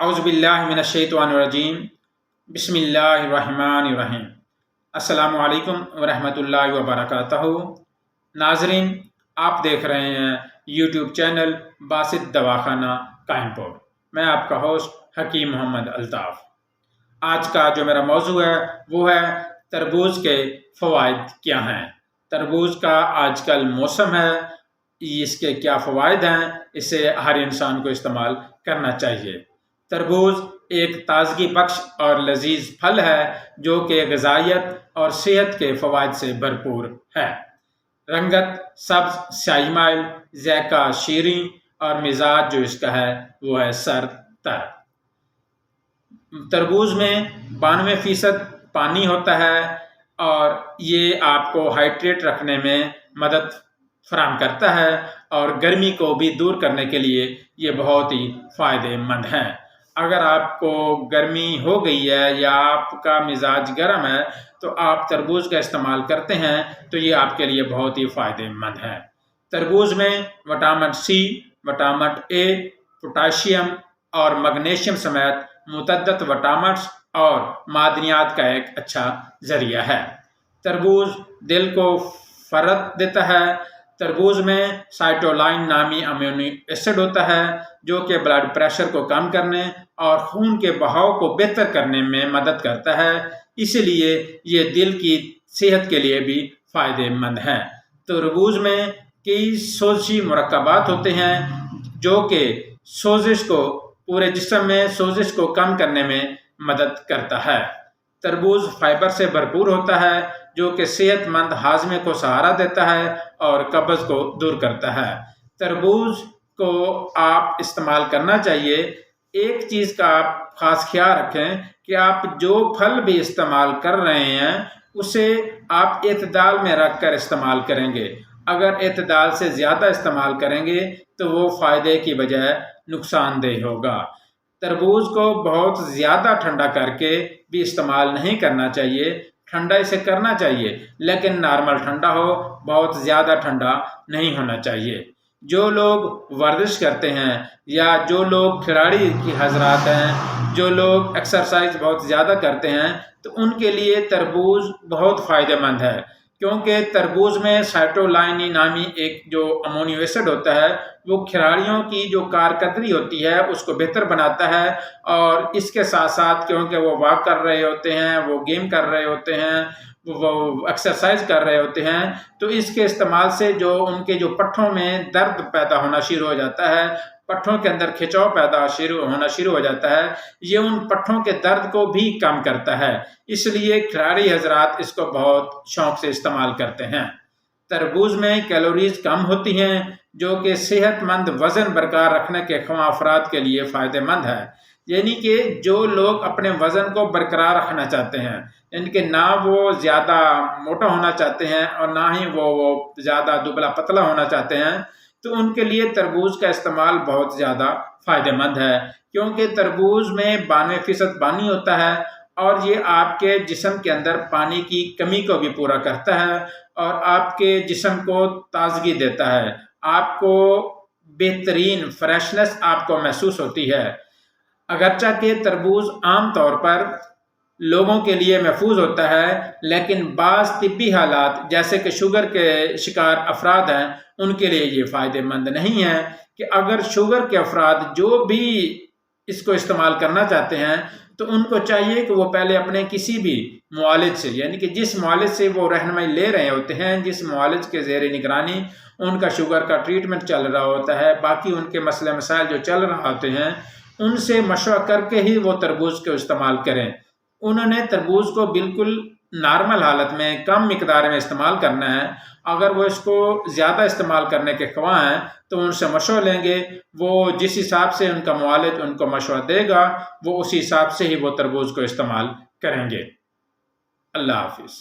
اعوذ باللہ من الشیطان الرجیم بسم اللہ الرحمن الرحیم۔ السلام علیکم ورحمۃ اللہ وبرکاتہ۔ ناظرین، آپ دیکھ رہے ہیں یوٹیوب چینل باسط دواخانہ قائم پور۔ میں آپ کا ہوسٹ حکیم محمد الطاف۔ آج کا جو میرا موضوع ہے وہ ہے تربوز کے فوائد کیا ہیں۔ تربوز کا آج کل موسم ہے، اس کے کیا فوائد ہیں، اسے ہر انسان کو استعمال کرنا چاہیے۔ تربوز ایک تازگی بخش اور لذیذ پھل ہے جو کہ غذائیت اور صحت کے فوائد سے بھرپور ہے۔ رنگت سبز سیاہی مائل، ذائقہ شیریں اور مزاج جو اس کا ہے وہ ہے سر تر۔ تربوز میں 92% پانی ہوتا ہے اور یہ آپ کو ہائیڈریٹ رکھنے میں مدد فراہم کرتا ہے اور گرمی کو بھی دور کرنے کے لیے یہ بہت ہی فائدہ مند ہے۔ اگر آپ کو گرمی ہو گئی ہے یا آپ کا مزاج گرم ہے تو آپ تربوز کا استعمال کرتے ہیں تو یہ آپ کے لیے بہت ہی فائدہ مند ہے۔ تربوز میں vitamin C, vitamin A, potassium اور میگنیشیم سمیت متعدد وٹامنز اور معدنیات کا ایک اچھا ذریعہ ہے۔ تربوز دل کو فرت دیتا ہے۔ تربوز میں سائٹولائن نامی امینو ایسڈ ہوتا ہے جو کہ بلڈ پریشر کو کم کرنے اور خون کے بہاؤ کو بہتر کرنے میں مدد کرتا ہے، اس لیے یہ دل کی صحت کے لیے بھی فائدہ مند ہے۔ تربوز میں کئی سوزشی مرکبات ہوتے ہیں جو کہ سوزش کو پورے جسم میں سوزش کو کم کرنے میں مدد کرتا ہے۔ تربوز فائبر سے بھرپور ہوتا ہے جو کہ صحت مند ہاضمے کو سہارا دیتا ہے اور قبض کو دور کرتا ہے۔ تربوز کو آپ استعمال کرنا چاہیے۔ ایک چیز کا آپ خاص خیال رکھیں کہ آپ جو پھل بھی استعمال کر رہے ہیں اسے آپ اعتدال میں رکھ کر استعمال کریں گے۔ اگر اعتدال سے زیادہ استعمال کریں گے تو وہ فائدے کی بجائے نقصان دہ ہوگا۔ تربوز کو بہت زیادہ ٹھنڈا کر کے بھی استعمال نہیں کرنا چاہیے۔ ٹھنڈا اسے کرنا چاہیے لیکن نارمل ٹھنڈا ہو، بہت زیادہ ٹھنڈا نہیں ہونا چاہیے۔ جو لوگ ورزش کرتے ہیں یا جو لوگ کھلاڑی کی حضرات ہیں، جو لوگ ایکسرسائز بہت زیادہ کرتے ہیں تو ان کے لیے تربوز بہت فائدہ مند ہے، کیونکہ تربوز میں سائٹولائن نامی ایک جو امینو ایسڈ ہوتا ہے وہ کھلاڑیوں کی جو کارکردگی ہوتی ہے اس کو بہتر بناتا ہے، اور اس کے ساتھ ساتھ کیونکہ وہ واک کر رہے ہوتے ہیں، وہ گیم کر رہے ہوتے ہیں، وہ ایکسرسائز کر رہے ہوتے ہیں، تو اس کے استعمال سے جو ان کے جو پٹھوں میں درد پیدا ہونا شروع ہو جاتا ہے، پٹھوں کے اندر کھچاؤ ہونا شروع ہو جاتا ہے، یہ ان پٹھوں کے درد کو بھی کم کرتا ہے، اس لیے کھلاڑی حضرات اس کو بہت شوق سے استعمال کرتے ہیں۔ تربوز میں کیلوریز کم ہوتی ہیں جو کہ صحت مند وزن برقرار رکھنے کے خواہاں افراد کے لیے فائدہ مند ہے۔ یعنی کہ جو لوگ اپنے وزن کو برقرار رکھنا چاہتے ہیں، یعنی کہ نہ وہ زیادہ موٹا ہونا چاہتے ہیں اور نہ ہی وہ زیادہ دبلا پتلا ہونا چاہتے ہیں، تو ان کے لیے تربوز کا استعمال بہت زیادہ فائدہ مند ہے، کیونکہ تربوز میں 92% پانی ہوتا ہے اور یہ آپ کے جسم کے اندر پانی کی کمی کو بھی پورا کرتا ہے اور آپ کے جسم کو تازگی دیتا ہے، آپ کو بہترین فریشنس آپ کو محسوس ہوتی ہے۔ اگرچہ کہ تربوز عام طور پر لوگوں کے لیے محفوظ ہوتا ہے، لیکن بعض طبی حالات جیسے کہ شوگر کے شکار افراد ہیں ان کے لیے یہ فائدہ مند نہیں ہے، کہ اگر شوگر کے افراد جو بھی اس کو استعمال کرنا چاہتے ہیں تو ان کو چاہیے کہ وہ پہلے اپنے کسی بھی معالج سے، یعنی کہ جس معالج سے وہ رہنمائی لے رہے ہوتے ہیں، جس معالج کے زیر نگرانی ان کا شوگر کا ٹریٹمنٹ چل رہا ہوتا ہے، باقی ان کے مسئلے مسائل جو چل رہا ہوتے ہیں، ان سے مشورہ کر کے ہی وہ تربوز کو استعمال کریں۔ انہوں نے تربوز کو بالکل نارمل حالت میں کم مقدار میں استعمال کرنا ہے۔ اگر وہ اس کو زیادہ استعمال کرنے کے خواہاں ہیں تو ان سے مشورہ لیں گے، وہ جس حساب سے ان کا معالج ان کو مشورہ دے گا وہ اسی حساب سے ہی وہ تربوز کو استعمال کریں گے۔ اللہ حافظ۔